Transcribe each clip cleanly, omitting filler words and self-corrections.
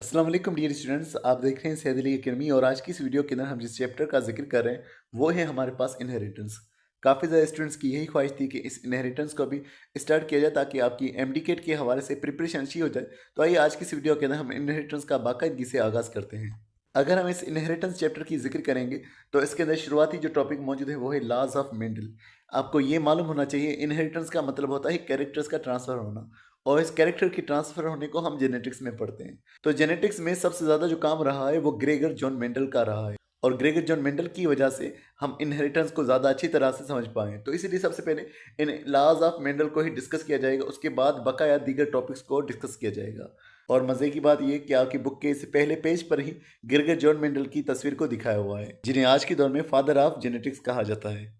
अस्सलाम वालेकुम dear students, आप देख रहे हैं सैयद अली एकेडमी। और आज की इस वीडियो के अंदर हम जिस चैप्टर का जिक्र कर रहे हैं वो है हमारे पास इनहेरिटेंस। काफ़ी ज़्यादा स्टूडेंट्स की यही ख्वाहिश थी कि इस इनहेरिटेंस को भी स्टार्ट किया जाए ताकि आपकी एमडीकेट के हवाले से प्रिपरेशन अच्छी हो जाए। तो आइए आज की इस वीडियो के अंदर हम इनहेरिटेंस का बाकायदगी से आगाज़ करते हैं। अगर हम इस इनहेरिटेंस चैप्टर की जिक्र करेंगे तो इसके अंदर शुरुआती जो टॉपिक मौजूद है वो है लॉज ऑफ मेंडल। आपको ये मालूम होना चाहिए इनहेरिटेंस का मतलब होता है कैरेक्टर्स का ट्रांसफ़र होना, और इस कैरेक्टर की ट्रांसफ़र होने को हम जेनेटिक्स में पढ़ते हैं। तो जेनेटिक्स में सबसे ज़्यादा जो काम रहा है वो ग्रेगर जॉन मेंडल का रहा है, और ग्रेगर जॉन मेंडल की वजह से हम इनहेरिटेंस को ज़्यादा अच्छी तरह से समझ पाएँ। तो इसीलिए सबसे पहले इन लॉज ऑफ मेंडल को ही डिस्कस किया जाएगा, उसके बाद बकाया दीगर टॉपिक्स को डिस्कस किया जाएगा। और मज़े की बात यह कि आपकी बुक के इस पहले पेज पर ही ग्रेगर जॉन मेंडल की तस्वीर को दिखाया हुआ है, जिन्हें आज के दौर में फादर ऑफ जेनेटिक्स कहा जाता है।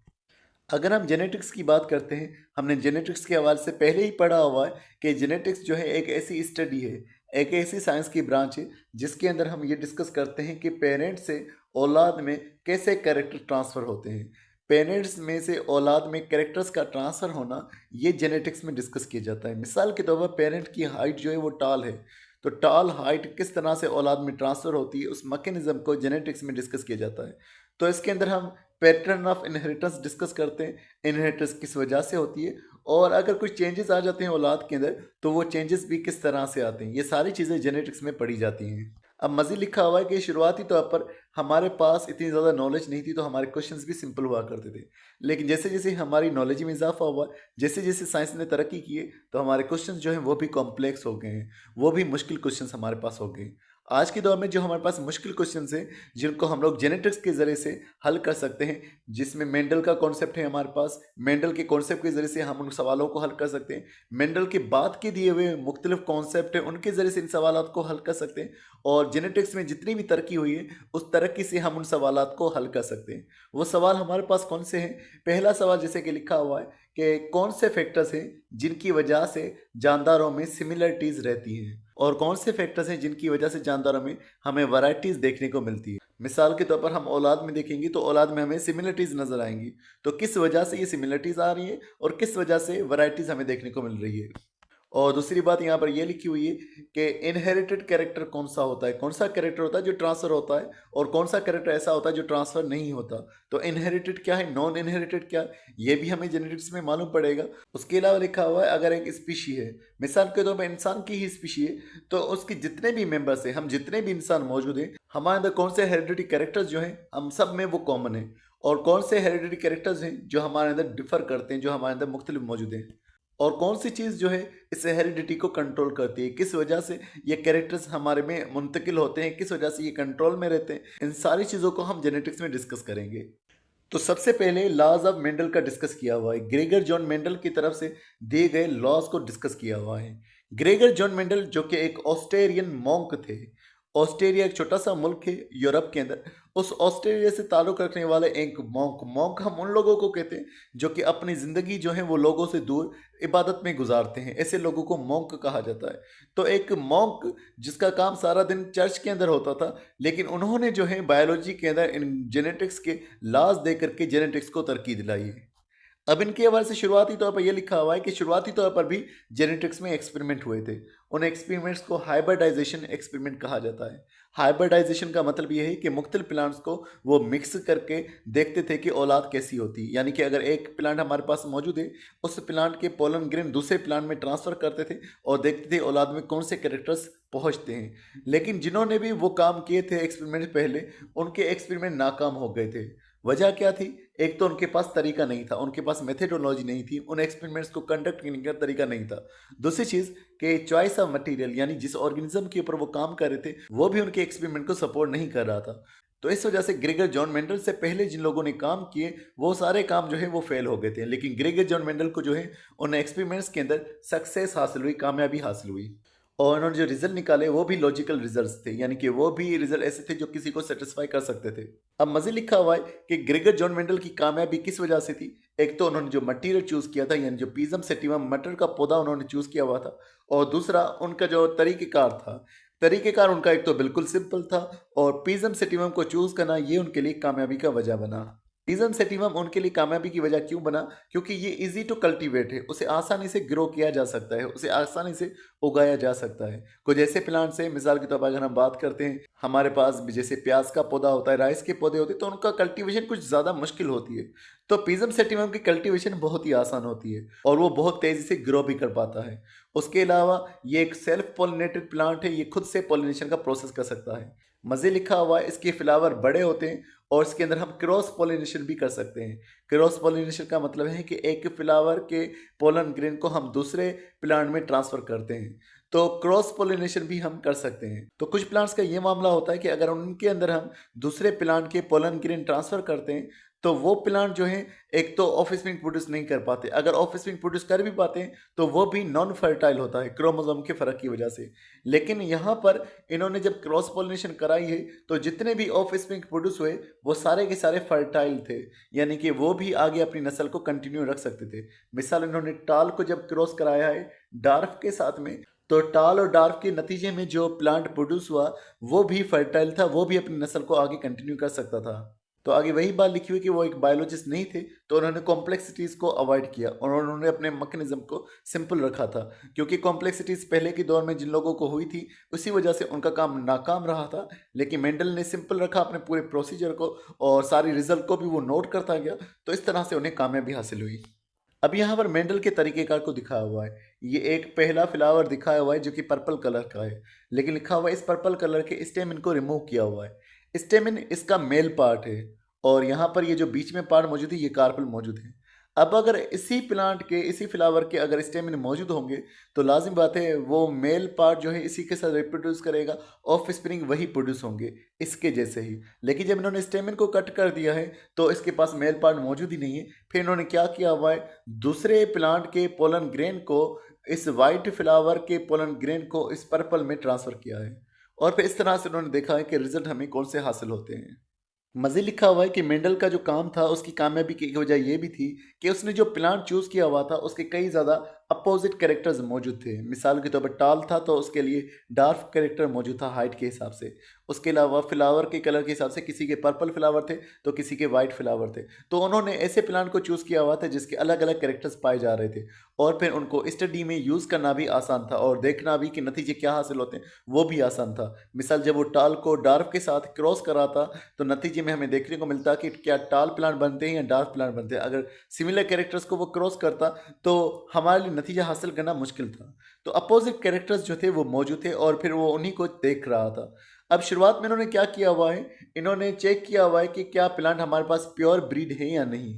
अगर हम जेनेटिक्स की बात करते हैं, हमने जेनेटिक्स के हवाले से पहले ही पढ़ा हुआ है कि जेनेटिक्स जो है एक ऐसी स्टडी है, एक ऐसी साइंस की ब्रांच है जिसके अंदर हम ये डिस्कस करते हैं कि पेरेंट्स से औलाद में कैसे कैरेक्टर ट्रांसफ़र होते हैं। पेरेंट्स में से औलाद में कैरेक्टर्स का ट्रांसफ़र होना ये जेनेटिक्स में डिस्कस किया जाता है। मिसाल के तौर पर पेरेंट की हाइट जो है वो टाल है, तो टाल हाइट किस तरह से औलाद में ट्रांसफ़र होती है उस मैकेनिज़्म को जेनेटिक्स में डिस्कस किया जाता है। तो इसके अंदर हम पैटर्न ऑफ इनहेरिटेंस डिस्कस करते हैं, इनहेरिटेंस किस वजह से होती है, और अगर कुछ चेंजेस आ जाते हैं औलाद के अंदर तो वो चेंजेस भी किस तरह से आते हैं। ये सारी चीज़ें जेनेटिक्स में पढ़ी जाती हैं। अब मज़ीद लिखा हुआ है कि शुरुआती तौर पर हमारे पास इतनी ज़्यादा नॉलेज नहीं थी, तो हमारे क्वेश्चंस भी सिंपल हुआ करते थे। लेकिन जैसे जैसे हमारी नॉलेज में इजाफा हुआ, जैसे जैसे साइंस ने तरक्की की है, तो हमारे क्वेश्चंस जो हैं वो भी कॉम्प्लेक्स हो गए हैं, वो भी मुश्किल क्वेश्चंस हमारे पास हो गए। आज के दौर में जो हमारे पास मुश्किल क्वेश्चंस हैं जिनको हम लोग जेनेटिक्स के ज़रिए से हल कर सकते हैं, जिसमें मेंडल का कॉन्सेप्ट है हमारे पास, मेंडल के कॉन्सेप्ट के ज़रिए से हम उन सवालों को हल कर सकते हैं। मेंडल के बाद के दिए हुए मुख्तलिफ कॉन्सेप्ट हैं उनके ज़रिए से इन सवालात को हल कर सकते हैं, और जेनेटिक्स में जितनी भी तरक्की हुई है उस तरक्की से हम उन सवालात को हल कर सकते हैं। वो सवाल हमारे पास कौन से हैं? पहला सवाल जैसे कि लिखा हुआ है कि कौन से फैक्टर्स हैं जिनकी वजह से जानदारों में सिमिलरिटीज़ रहती हैं, और कौन से फैक्टर्स हैं जिनकी वजह से जानदारों में हमें वैरायटीज़ देखने को मिलती है। मिसाल के तौर पर हम औलाद में देखेंगे तो औलाद में हमें सिमिलरिटीज़ नज़र आएंगी। तो किस वजह से ये सिमिलरिटीज़ आ रही है और किस वजह से वैरायटीज़ हमें देखने को मिल रही है। और दूसरी बात यहाँ पर यह लिखी हुई है कि इनहेरिटेड कैरेक्टर कौन सा होता है, कौन सा कैरेक्टर होता है जो ट्रांसफ़र होता है, और कौन सा कैरेक्टर ऐसा होता है जो ट्रांसफ़र नहीं होता। तो इनहेरिटेड क्या है, नॉन इनहेरिटेड क्या है, ये भी हमें जेनेटिक्स में मालूम पड़ेगा। उसके अलावा लिखा हुआ है अगर एक स्पीशी है, मिसाल के तौर पर इंसान की ही स्पीशी है, तो उसके जितने भी मेंबर्स हैं, हम जितने भी इंसान मौजूद हैं, हमारे अंदर कौन से हेरिडिटी कैरेक्टर्स जो हैं हम सब में वो कॉमन है, और कौन से हेरिडिटी कैरेक्टर्स हैं जो हमारे अंदर डिफर करते हैं, जो हमारे अंदर मुख्तलिफ मौजूद हैं, और कौन सी चीज़ जो है इस हेरिडिटी को कंट्रोल करती है, किस वजह से ये कैरेक्टर्स हमारे में मुंतकिल होते हैं, किस वजह से ये कंट्रोल में रहते हैं। इन सारी चीज़ों को हम जेनेटिक्स में डिस्कस करेंगे। तो सबसे पहले लॉज ऑफ मेंडल का डिस्कस किया हुआ है, ग्रेगर जॉन मेंडल की तरफ से दिए गए लॉज को डिस्कस किया हुआ है। ग्रेगर जॉन मेंडल जो कि एक ऑस्ट्रेलियन मॉन्क थे, ऑस्ट्रेलिया एक छोटा सा मुल्क है यूरोप के अंदर, उस ऑस्ट्रेलिया से ताल्लुक़ रखने वाले एक मॉन्क, मॉन्क हम उन लोगों को कहते हैं जो कि अपनी ज़िंदगी जो है वो लोगों से दूर इबादत में गुजारते हैं, ऐसे लोगों को मॉन्क कहा जाता है। तो एक मॉन्क जिसका काम सारा दिन चर्च के अंदर होता था, लेकिन उन्होंने जो है बायोलॉजी के अंदर इन जेनेटिक्स के लाज दे करके जेनेटिक्स को तरक्की दिलाई है। अब इनके हवाले से शुरुआती तौर पर यह लिखा हुआ है कि शुरुआती तौर पर भी जेनेटिक्स में एक्सपेरिमेंट हुए थे। उन एक्सपेरिमेंट्स को हाइब्रिडाइजेशन एक्सपेरिमेंट कहा जाता है। हाइब्रिडाइजेशन का मतलब यह है कि मुख्तलिफ प्लांट्स को वो मिक्स करके देखते थे कि औलाद कैसी होती है, यानी कि अगर एक प्लांट हमारे पास मौजूद है, उस प्लांट के पोलन ग्रेन दूसरे प्लांट में ट्रांसफ़र करते थे और देखते थे औलाद में कौन से कैरेक्टर्स पहुँचते हैं। लेकिन जिन्होंने भी वो काम किए थे एक्सपेरिमेंट पहले, उनके एक्सपेरिमेंट नाकाम हो गए थे। वजह क्या थी? एक तो उनके पास तरीका नहीं था, उनके पास मेथडोलॉजी नहीं थी, उन एक्सपेरिमेंट्स को कंडक्ट करने का तरीका नहीं था। दूसरी चीज़ कि चॉइस ऑफ मटेरियल, यानी जिस ऑर्गेनिज्म के ऊपर वो काम कर रहे थे वो भी उनके एक्सपेरिमेंट को सपोर्ट नहीं कर रहा था। तो इस वजह से ग्रेगर जॉन मेंडल से पहले जिन लोगों ने काम किए वो सारे काम जो है वो फेल हो गए थे, लेकिन ग्रेगर जॉन मेंडल को जो है उन एक्सपेरिमेंट्स के अंदर सक्सेस हासिल हुई, कामयाबी हासिल हुई, और उन्होंने जो रिजल्ट निकाले वो भी लॉजिकल रिजल्ट्स थे, यानी कि वो भी रिजल्ट ऐसे थे जो किसी को सेटिस्फाई कर सकते थे। अब मज़े लिखा हुआ है कि ग्रेगर जॉन मेंडल की कामयाबी किस वजह से थी। एक तो उन्होंने जो मटीरियल चूज़ किया था, यानी जो पीजम सेटिवम मटर का पौधा उन्होंने चूज़ किया हुआ था, और दूसरा उनका जो तरीक़ेकार था, तरीक़ेकार उनका एक तो बिल्कुल सिंपल था, और पीजम सेटिवम को चूज़ करना ये उनके लिए कामयाबी का वजह बना। रीज़न सेटिवम उनके लिए कामयाबी की वजह क्यों बना? क्योंकि ये ईज़ी टू कल्टीवेट है, उसे आसानी से ग्रो किया जा सकता है, उसे आसानी से उगाया जा सकता है। कुछ ऐसे प्लांट्स हैं, मिसाल के तौर पर अगर हम बात करते हैं, हमारे पास भी जैसे प्याज का पौधा होता है, राइस के पौधे होते हैं, तो उनका कल्टीवेशन कुछ ज़्यादा मुश्किल होती है। तो पिज़म सेटिवम की कल्टीवेशन बहुत ही आसान होती है और वो बहुत तेज़ी से ग्रो भी कर पाता है। उसके अलावा ये एक सेल्फ पॉलिनेटेड प्लांट है, ये खुद से पॉलिनेशन का प्रोसेस कर सकता है। मज़े लिखा हुआ है, इसके फ्लावर बड़े होते हैं और इसके अंदर हम क्रॉस पॉलिनेशन भी कर सकते हैं। क्रॉस पॉलिनेशन का मतलब है कि एक फ्लावर के पोलन ग्रेन को हम दूसरे प्लांट में ट्रांसफ़र करते हैं। तो क्रॉस पॉलिनेशन भी हम कर सकते हैं। तो कुछ प्लांट्स का ये मामला होता है कि अगर उनके अंदर हम दूसरे प्लांट के पोलन ग्रेन ट्रांसफ़र करते हैं, तो वो प्लांट जो है एक तो ऑफस्प्रिंग प्रोड्यूस नहीं कर पाते। अगर ऑफस्प्रिंग प्रोड्यूस कर भी पाते हैं, तो वो भी नॉन फर्टाइल होता है क्रोमोसोम के फ़र्क की वजह से। लेकिन यहाँ पर इन्होंने जब क्रॉस पॉलिनेशन कराई है, तो जितने भी ऑफस्प्रिंग प्रोड्यूस हुए, वो सारे के सारे फर्टाइल थे, यानी कि वो भी आगे अपनी नस्ल को कंटिन्यू रख सकते थे। मिसाल इन्होंने टाल को जब क्रॉस कराया है डार्फ के साथ में, तो टाल और डार्फ के नतीजे में जो प्लांट प्रोड्यूस हुआ, वो भी फर्टाइल था, वो भी अपनी नस्ल को आगे कंटिन्यू कर सकता था। तो आगे वही बात लिखी हुई कि वो एक बायोलॉजिस्ट नहीं थे, तो उन्होंने कॉम्प्लेक्सिटीज़ को अवॉइड किया और उन्होंने अपने मैकेनिज्म को सिंपल रखा था, क्योंकि कॉम्प्लेक्सिटीज़ पहले के दौर में जिन लोगों को हुई थी, उसी वजह से उनका काम नाकाम रहा था। लेकिन मेंडल ने सिंपल रखा अपने पूरे प्रोसीजर को और सारी रिजल्ट को भी वो नोट करता गया, तो इस तरह से उन्हें कामयाबी हासिल हुई। अब यहाँ पर मेंडल के तरीक़ेकार को दिखाया हुआ है। ये एक पहला फ्लावर दिखाया हुआ है जो कि पर्पल कलर का है, लेकिन लिखा हुआ है इस पर्पल कलर के स्टेमिन को रिमूव किया हुआ है। स्टेमिन इसका मेल पार्ट है और यहाँ पर ये जो बीच में पार्ट मौजूद है, ये कार्पल मौजूद है। अब अगर इसी प्लांट के, इसी फ्लावर के अगर स्टेमिन मौजूद होंगे, तो लाजिम बात है वो मेल पार्ट जो है इसी के साथ रिप्रोड्यूस करेगा, ऑफ स्प्रिंग वही प्रोड्यूस होंगे इसके जैसे ही। लेकिन जब इन्होंने स्टेमिन को कट कर दिया है, तो इसके पास मेल पार्ट मौजूद ही नहीं है। फिर इन्होंने क्या किया हुआ है, दूसरे प्लांट के पोलन ग्रेन को, इस वाइट फ्लावर के पोलन ग्रेन को इस पर्पल में ट्रांसफ़र किया है और फिर इस तरह से उन्होंने देखा है कि रिजल्ट हमें कौन से हासिल होते हैं। मज़े लिखा हुआ है कि मेंडल का जो काम था, उसकी कामयाबी की वजह ये भी थी कि उसने जो प्लांट चूज़ किया हुआ था, उसके कई ज़्यादा अपोजिट कैरेक्टर्स मौजूद थे। मिसाल के तौर पर टाल था, तो उसके लिए डार्क कैरेक्टर मौजूद था हाइट के हिसाब से। उसके अलावा फ्लावर के कलर के हिसाब से किसी के पर्पल फ्लावर थे, तो किसी के वाइट फ्लावर थे। तो उन्होंने ऐसे प्लांट को चूज़ किया हुआ था जिसके अलग अलग कैरेक्टर्स पाए जा रहे थे और फिर उनको स्टडी में यूज़ करना भी आसान था और देखना भी कि नतीजे क्या हासिल होते हैं, वो भी आसान था। मिसाल जब वो टाल को डार्क के साथ क्रॉस करा था, तो नतीजे में हमें देखने को मिलता कि क्या टाल प्लांट बनते हैं या डार्क प्लांट बनते हैं। अगर सिमिलर कैरेक्टर्स को वो क्रॉस करता, तो हमारे लिए नतीजा हासिल करना मुश्किल था। तो अपोजिट कैरेक्टर्स जो थे वो मौजूद थे और फिर वो उन्हीं को देख रहा था। अब शुरुआत में इन्होंने क्या किया हुआ है, इन्होंने चेक किया हुआ है कि क्या प्लांट हमारे पास प्योर ब्रीड है या नहीं।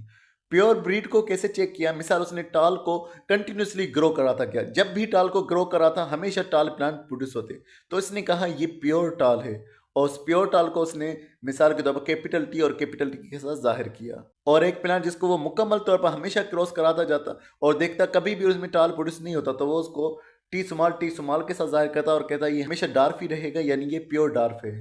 प्योर ब्रीड को कैसे चेक किया, मिसाल उसने टाल को कंटिन्यूसली ग्रो करा था क्या, जब भी टाल को ग्रो करा था हमेशा टाल प्लांट प्रोड्यूस होते, तो इसने कहा ये प्योर टाल है और उस प्योर टाल को उसने मिसाल के तौर पर कैपिटल टी और कैपिटल टी के साथ जाहिर किया। और एक प्लांट जिसको वो मुकम्मल तौर पर हमेशा क्रॉस कराता जाता और देखता कभी भी उसमें टाल प्रोड्यूस नहीं होता, तो वो उसको टी स्मॉल के साथ जाहिर करता और कहता ये हमेशा डार्फ ही रहेगा, यानी ये प्योर डार्फ है।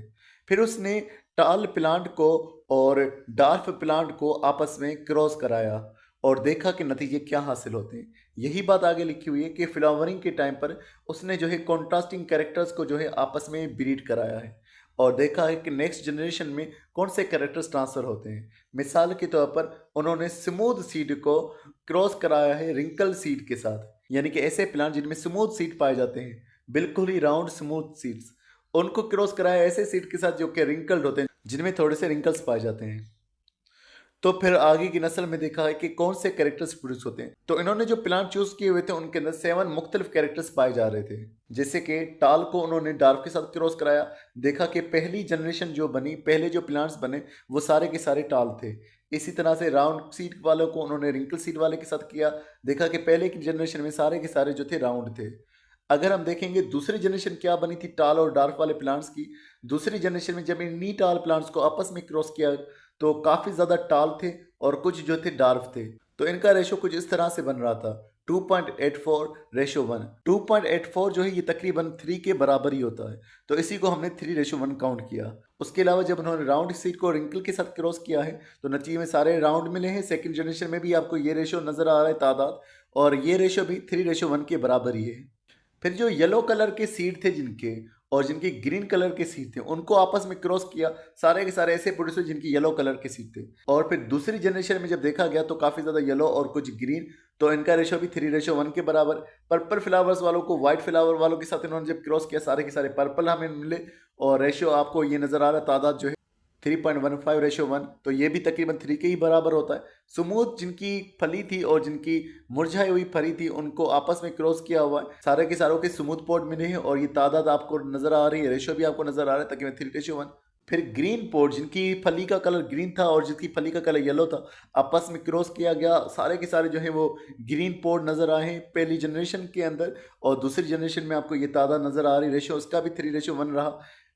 फिर उसने टाल प्लांट को और डार्फ प्लांट को आपस में क्रॉस कराया और देखा कि नतीजे क्या हासिल होते हैं। यही बात आगे लिखी हुई है कि फ्लावरिंग के टाइम पर उसने जो है कॉन्ट्रास्टिंग कैरेक्टर्स को जो है आपस में ब्रीड कराया है और देखा है कि नेक्स्ट जनरेशन में कौन से कैरेक्टर्स ट्रांसफ़र होते हैं। मिसाल के तौर पर उन्होंने स्मूथ सीड को क्रॉस कराया है रिंकल सीड के साथ, यानी कि ऐसे प्लांट जिनमें स्मूथ सीड पाए जाते हैं, बिल्कुल ही राउंड स्मूथ सीड्स, उनको क्रॉस कराया ऐसे सीड के साथ जो कि रिंकल्ड होते हैं, जिनमें थोड़े से रिंकल्स पाए जाते हैं। तो फिर आगे की नस्ल में देखा है कि कौन से कैरेक्टर्स प्रोड्यूस होते हैं। तो इन्होंने जो प्लांट चूज किए हुए थे उनके अंदर 7 मुख्तलिफ कैरेक्टर्स पाए जा रहे थे। जैसे कि टाल को उन्होंने डार्क के साथ क्रॉस कराया, देखा कि पहली जनरेशन जो बनी, पहले जो प्लांट्स बने वो सारे के सारे टाल थे। इसी तरह से राउंड सीड वालों को उन्होंने रिंकल सीड वाले के साथ किया, देखा कि पहले की जनरेशन में सारे के सारे जो थे राउंड थे। अगर हम देखेंगे दूसरी जनरेशन क्या बनी थी टाल और डार्क वाले प्लांट्स की, दूसरी जनरेशन में जब इन्हीं टाल प्लांट्स को आपस में क्रॉस किया, तो काफ़ी ज़्यादा टाल थे और कुछ जो थे डार्क थे। तो इनका रेशो कुछ इस तरह से बन रहा था 2.84:1। 2.84 जो है ये तकरीबन 3 के बराबर ही होता है, तो इसी को हमने 3:1 काउंट किया। उसके अलावा जब उन्होंने राउंड सीड को रिंकल के साथ क्रॉस किया है, तो नतीजे में सारे राउंड मिले हैं। सेकंड जनरेशन में भी आपको ये रेशो नज़र आ रहा है तादाद, और ये रेशो भी 3:1 के बराबर ही है। फिर जो येलो कलर के सीड थे जिनके, और जिनकी ग्रीन कलर के सीट थे उनको आपस में क्रॉस किया, सारे के सारे ऐसे प्रोड्यूस हुए जिनकी येलो कलर के सीट थे। और फिर दूसरी जनरेशन में जब देखा गया तो काफ़ी ज़्यादा येलो और कुछ ग्रीन, तो इनका रेशो भी 3:1 के बराबर। पर्पल फ्लावर्स वालों को व्हाइट फ्लावर वालों के साथ इन्होंने जब क्रॉस किया, सारे के सारे पर्पल हमें मिले और रेशो आपको ये नज़र आ रहा है, तादाद जो है 3.15:1, तो ये भी तकरीबन 3 के ही बराबर होता है। स्मूथ जिनकी फली थी और जिनकी मुरझाई हुई फली थी उनको आपस में क्रॉस किया हुआ है, सारे के सारों के स्मूथ पोर्ट मिले हैं और ये तादाद आपको नजर आ रही है, रेशो भी आपको नजर आ रहा है तकरीबन 3:1। फिर ग्रीन पोर्ट जिनकी फली का कलर ग्रीन था और जिनकी फली का कलर येलो था, आपस में क्रॉस किया गया, सारे के सारे जो है वो ग्रीन पोर्ट नजर आए हैं पहली जनरेशन के अंदर। और दूसरी जनरेशन में आपको ये तादाद नजर आ रही, रेशो उसका भी 3:1 रहा।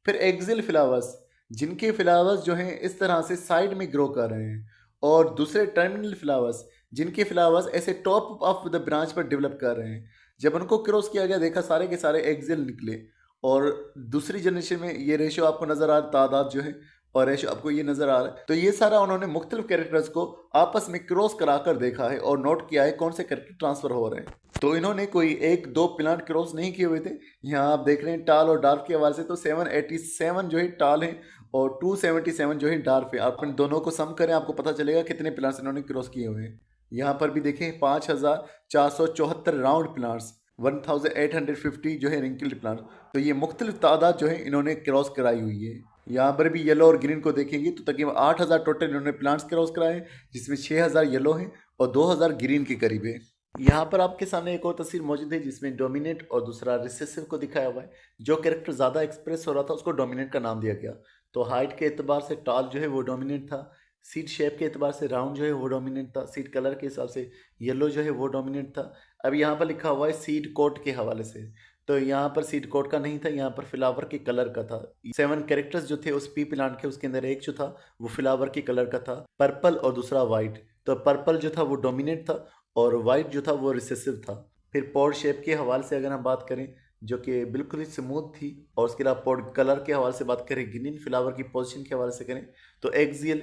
फिर एक्सिल फ्लावर्स जिनके फ्लावर्स जो हैं इस तरह से साइड में ग्रो कर रहे हैं, और दूसरे टर्मिनल फ्लावर्स जिनके फ्लावर्स ऐसे टॉप ऑफ द ब्रांच पर डेवलप कर रहे हैं, जब उनको क्रॉस किया गया देखा सारे के सारे एक्सिल निकले। और दूसरी जनरेशन में ये रेशो आपको नजर आ रहा है, तादाद जो है और रेशो आपको ये नजर आ रहा है। तो ये सारा उन्होंने मुख्तलिफ कैरेक्टर्स को आपस में क्रॉस कराकर देखा है और नोट किया है कौन से कैरेक्टर ट्रांसफर हो रहे हैं। तो इन्होंने कोई एक दो प्लांट क्रॉस नहीं किए हुए थे। यहाँ आप देख रहे हैं टाल और डार्क के हवाले से तो 787 जो है टाल है और 277 जो है डार्क है। आप इन दोनों को सम करें, आपको पता चलेगा कितने प्लांट्स इन्होंने क्रॉस किए हुए हैं। यहाँ पर भी देखें 5474 राउंड प्लांट्स, 1850 जो है रिंकल्ड प्लांट। तो ये मुख्तलिफ तादाद जो है इन्होंने क्रॉस कराई हुई है। यहाँ पर भी येलो और ग्रीन को देखेंगे तो तकरीबन 8000 टोटल इन्होंने प्लांट्स क्रॉस कराए हैं, जिसमें 6000 येलो हैं और 2000 ग्रीन के करीब है। यहाँ पर आपके सामने एक और तस्वीर मौजूद है जिसमें डोमिनेट और दूसरा रिसेसिव को दिखाया हुआ है। जो कैरेक्टर ज़्यादा एक्सप्रेस हो रहा था उसको डोमिनेट का नाम दिया गया। तो हाइट के एतबार से टाल जो है वो डोमिनेट था, सीट शेप के एतबार से राउंड जो है वो डोमिनेट था, सीट कलर के हिसाब से येलो जो है वो डोमिनेट था। अब यहाँ पर लिखा हुआ है सीड कोट के हवाले से, तो यहाँ पर सीड कोट का नहीं था, यहाँ पर फ्लावर के कलर का था। 7 कैरेक्टर्स जो थे उस पी प्लांट के, उसके अंदर एक जो था वो फ्लावर के कलर का था, पर्पल और दूसरा वाइट। तो पर्पल जो था वो डोमिनेट था और वाइट जो था वो रिसेसिव था। फिर पॉड शेप के हवाले से अगर हम बात करें जो कि बिल्कुल ही स्मूथ थी, और उसके अलावा पॉड कलर के हवाले से बात करें, ग्रीन फ्लावर की पोजीशन के हवाले से करें तो एक्सियल,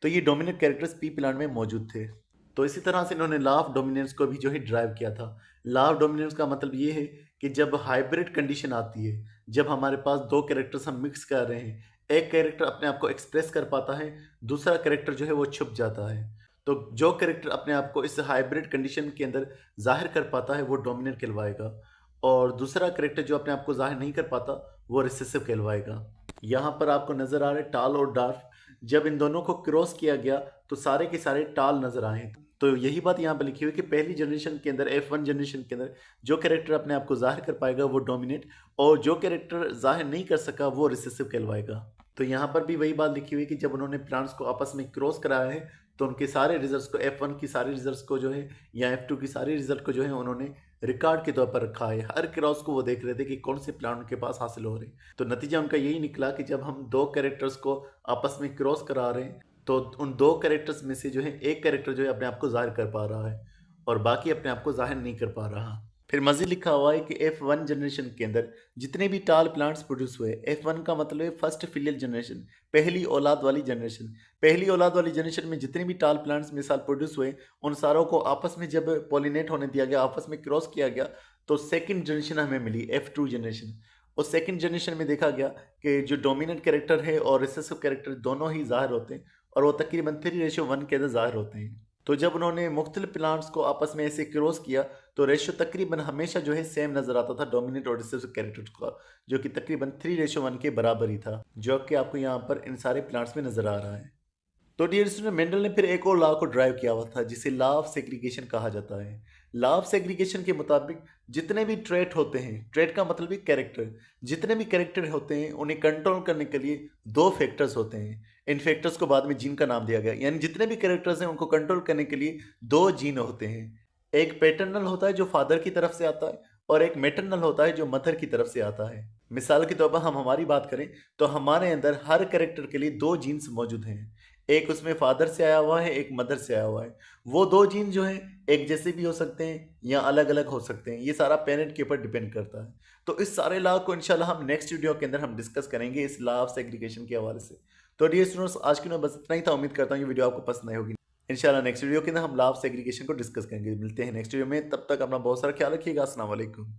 तो ये डोमिनेंट कैरेक्टर्स पी प्लांट में मौजूद थे। तो इसी तरह से इन्होंने लॉ ऑफ डोमिनेंस को भी जो है ड्राइव किया था। लॉ ऑफ डोमिनेंस का मतलब ये है कि जब हाइब्रिड कंडीशन आती है, जब हमारे पास दो कैरेक्टर्स हम मिक्स कर रहे हैं, एक कैरेक्टर अपने आप को एक्सप्रेस कर पाता है, दूसरा कैरेक्टर जो है वो छुप जाता है। तो जो कैरेक्टर अपने आप को इस हाइब्रिड कंडीशन के अंदर जाहिर कर पाता है वो डोमिनेंट कहलवाएगा, और दूसरा कैरेक्टर जो अपने आप को जाहिर नहीं कर पाता वो रिसेसिव कहलवाएगा। यहाँ पर आपको नजर आ रहे टाल और डार्क, जब इन दोनों को क्रॉस किया गया तो सारे के सारे टाल नजर आए। तो यही बात यहाँ पर लिखी हुई कि पहली जनरेशन के अंदर, F1 जनरेशन के अंदर, जो कैरेक्टर अपने आप को जाहिर कर पाएगा वो डोमिनेट, और जो कैरेक्टर जाहिर नहीं कर सका वो रिसेसिव कहलवाएगा। तो यहाँ पर भी वही बात लिखी हुई कि जब उन्होंने प्लांट्स को आपस में क्रॉस कराया है तो उनके सारे रिजल्ट्स को, F1 की सारी रिजल्ट्स को जो है या F2 की सारी रिजल्ट को जो है उन्होंने रिकॉर्ड के तौर पर रखा है। हर क्रॉस को वो देख रहे थे कि कौन से प्लांट उनके पास हासिल हो रहे हैं। तो नतीजा उनका यही निकला कि जब हम दो कैरेक्टर्स को आपस में क्रॉस करा रहे हैं तो उन दो कैरेक्टर्स में से जो है एक कैरेक्टर जो है अपने आप को जाहिर कर पा रहा है और बाकी अपने आप को जाहिर नहीं कर पा रहा। फिर मज़ीद लिखा हुआ है कि F1 जनरेशन के अंदर जितने भी टाल प्लांट्स प्रोड्यूस हुए, F1 का मतलब है फर्स्ट फिलियल जनरेशन, पहली औलाद वाली जनरेशन। पहली औलाद वाली जनरेशन में जितने भी टाल प्लांट्स मिसाल प्रोड्यूस हुए, उन सारों को आपस में जब पॉलिनेट होने दिया गया, आपस में क्रॉस किया गया, तो सेकेंड जनरेशन हमें मिली F2 जनरेशन। उस सेकेंड जनरेशन में देखा गया कि जो डोमिनेंट कैरेक्टर है और रिसेसिव कैरेक्टर दोनों ही जाहिर होते हैं और वो तकरीबन 3:1 के अंदर जाहिर होते हैं। तो जब उन्होंने मुख्तलिफ प्लांट्स को आपस में ऐसे क्रॉस किया तो रेशो तकरीबन हमेशा जो है सेम नज़र आता था डोमिनेंट और रिसेसिव कैरेक्टर्स का, जो कि तकरीबन 3:1 के बराबर ही था, जो कि आपको यहाँ पर इन सारे प्लांट्स में नज़र आ रहा है। तो डियर स्टूडेंट, मेंडल ने फिर एक और लॉ को ड्राइव किया हुआ था जिसे लॉ ऑफ सेग्रीगेशन कहा जाता है। लॉ ऑफ सेग्रीगेशन के मुताबिक जितने भी ट्रेट होते हैं, ट्रेट का मतलब भी कैरेक्टर, जितने भी कैरेक्टर होते हैं उन्हें कंट्रोल करने के लिए दो फैक्टर्स होते हैं। इन फैक्टर्स को बाद में जीन का नाम दिया गया, यानी जितने भी कैरेक्टर्स हैं उनको कंट्रोल करने के लिए दो जीन होते हैं। एक पैटर्नल होता है जो फादर की तरफ से आता है, और एक मैटरनल होता है जो मदर की तरफ से आता है। मिसाल के तौर पर हम हमारी बात करें तो हमारे अंदर हर कैरेक्टर के लिए दो जीन्स मौजूद हैं, एक उसमें फादर से आया हुआ है, एक मदर से आया हुआ है। वो दो जीन जो हैं एक जैसे भी हो सकते हैं या अलग अलग हो सकते हैं, ये सारा पेरेंट के ऊपर डिपेंड करता है। तो इस सारे लॉ को इंशाल्लाह हम नेक्स्ट वीडियो के अंदर हम डिस्कस करेंगे इस लॉ ऑफ सेग्रीगेशन के हवाले से। तो डियर स्टूडेंट्स, आज की बस इतना ही था। उम्मीद करता हूँ ये वीडियो आपको पसंद आई होगी। इंशाल्लाह नेक्स्ट वीडियो के अंदर हम लॉ ऑफ सेग्रीगेशन को डिस्कस करेंगे। मिलते हैं नेक्स्ट वीडियो में, तब तक अपना बहुत सारा ख्याल रखिएगा। अस्सलाम वालेकुम।